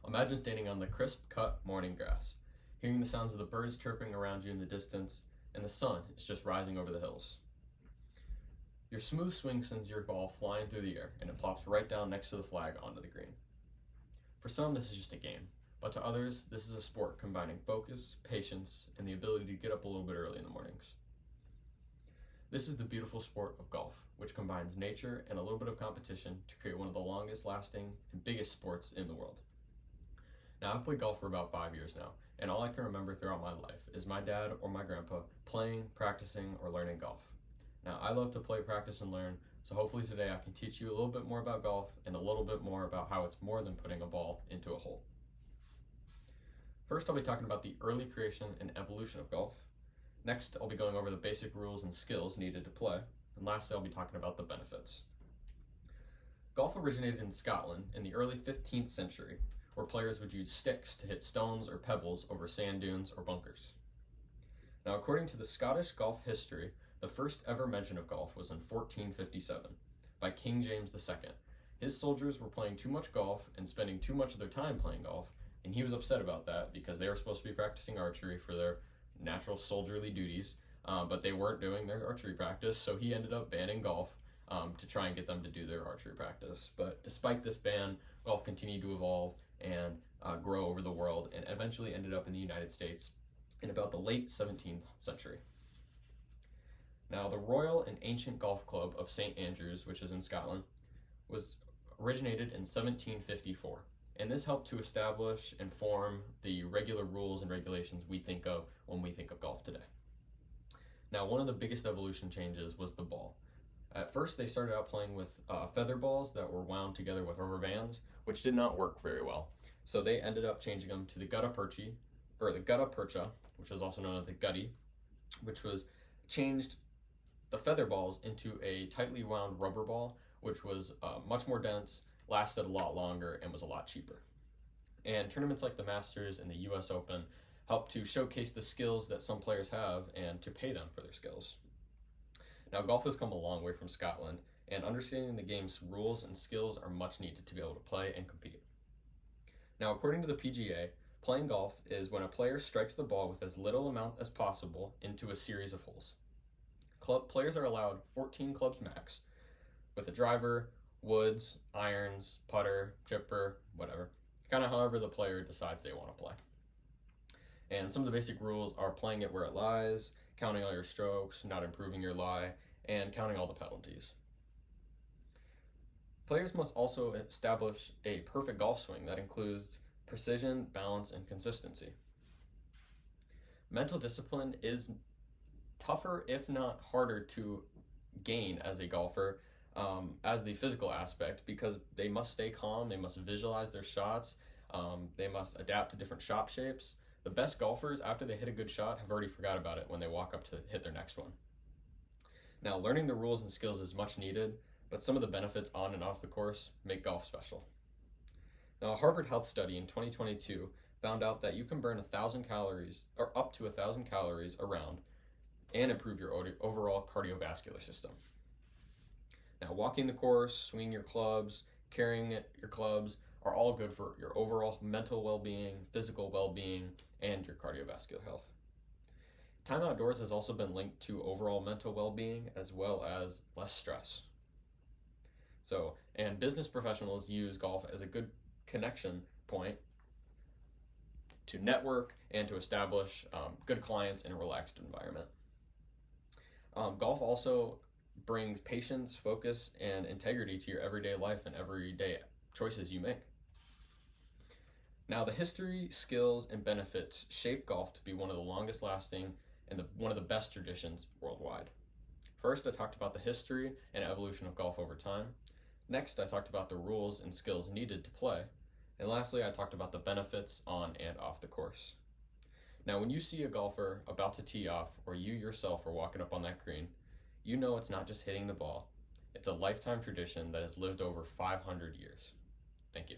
Imagine standing on the crisp-cut morning grass, hearing the sounds of the birds chirping around you in the distance, and the sun is just rising over the hills. Your smooth swing sends your ball flying through the air, and it plops right down next to the flag onto the green. For some, this is just a game, but to others, this is a sport combining focus, patience, and the ability to get up a little bit early in the mornings. This is the beautiful sport of golf, which combines nature and a little bit of competition to create one of the longest lasting and biggest sports in the world. Now, I've played golf for about 5 years now, and all I can remember throughout my life is my dad or my grandpa playing, practicing, or learning golf. Now, I love to play, practice, and learn, so hopefully today I can teach you a little bit more about golf and a little bit more about how it's more than putting a ball into a hole. First, I'll be talking about the early creation and evolution of golf. Next, I'll be going over the basic rules and skills needed to play. And lastly, I'll be talking about the benefits. Golf originated in Scotland in the early 15th century, where players would use sticks to hit stones or pebbles over sand dunes or bunkers. Now, according to the Scottish golf history, the first ever mention of golf was in 1457 by King James II. His soldiers were playing too much golf and spending too much of their time playing golf, and he was upset about that because they were supposed to be practicing archery for their natural soldierly duties, but they weren't doing their archery practice, so he ended up banning golf to try and get them to do their archery practice. But despite this ban, golf continued to evolve and grow over the world, and eventually ended up in the United States in about the late 17th century. Now, the Royal and Ancient Golf Club of St. Andrews, which is in Scotland, was originated in 1754. And this helped to establish and form the regular rules and regulations we think of when we think of golf today. Now, one of the biggest evolution changes was the ball. At first, they started out playing with feather balls that were wound together with rubber bands, which did not work very well. So they ended up changing them to the gutta percha, which is also known as the gutty, which was changed the feather balls into a tightly wound rubber ball, which was much more dense, lasted a lot longer, and was a lot cheaper. And tournaments like the Masters and the US Open help to showcase the skills that some players have and to pay them for their skills. Now, golf has come a long way from Scotland, and understanding the game's rules and skills are much needed to be able to play and compete. Now, according to the PGA, playing golf is when a player strikes the ball with as little amount as possible into a series of holes. Players are allowed 14 clubs max, with a driver, woods, irons, putter, chipper, whatever. Kind of however the player decides they want to play. And some of the basic rules are playing it where it lies, counting all your strokes, not improving your lie, and counting all the penalties. Players must also establish a perfect golf swing that includes precision, balance, and consistency. Mental discipline is tougher, if not harder, to gain as a golfer as the physical aspect, because they must stay calm, they must visualize their shots, they must adapt to different shot shapes. The best golfers, after they hit a good shot, have already forgot about it when they walk up to hit their next one. Now, learning the rules and skills is much needed, but some of the benefits on and off the course make golf special. Now, a Harvard Health study in 2022 found out that you can burn 1,000 calories, or up to 1,000 calories a round, and improve your overall cardiovascular system. Now, walking the course, swinging your clubs, carrying your clubs are all good for your overall mental well-being, physical well-being, and your cardiovascular health. Time outdoors has also been linked to overall mental well-being as well as less stress. And business professionals use golf as a good connection point to network and to establish good clients in a relaxed environment. Golf also brings patience, focus, and integrity to your everyday life and everyday choices you make. Now, the history, skills, and benefits shape golf to be one of the longest lasting and one of the best traditions worldwide. First, I talked about the history and evolution of golf over time. Next, I talked about the rules and skills needed to play. And lastly, I talked about the benefits on and off the course. Now, when you see a golfer about to tee off, or you yourself are walking up on that green, you know it's not just hitting the ball. It's a lifetime tradition that has lived over 500 years. Thank you.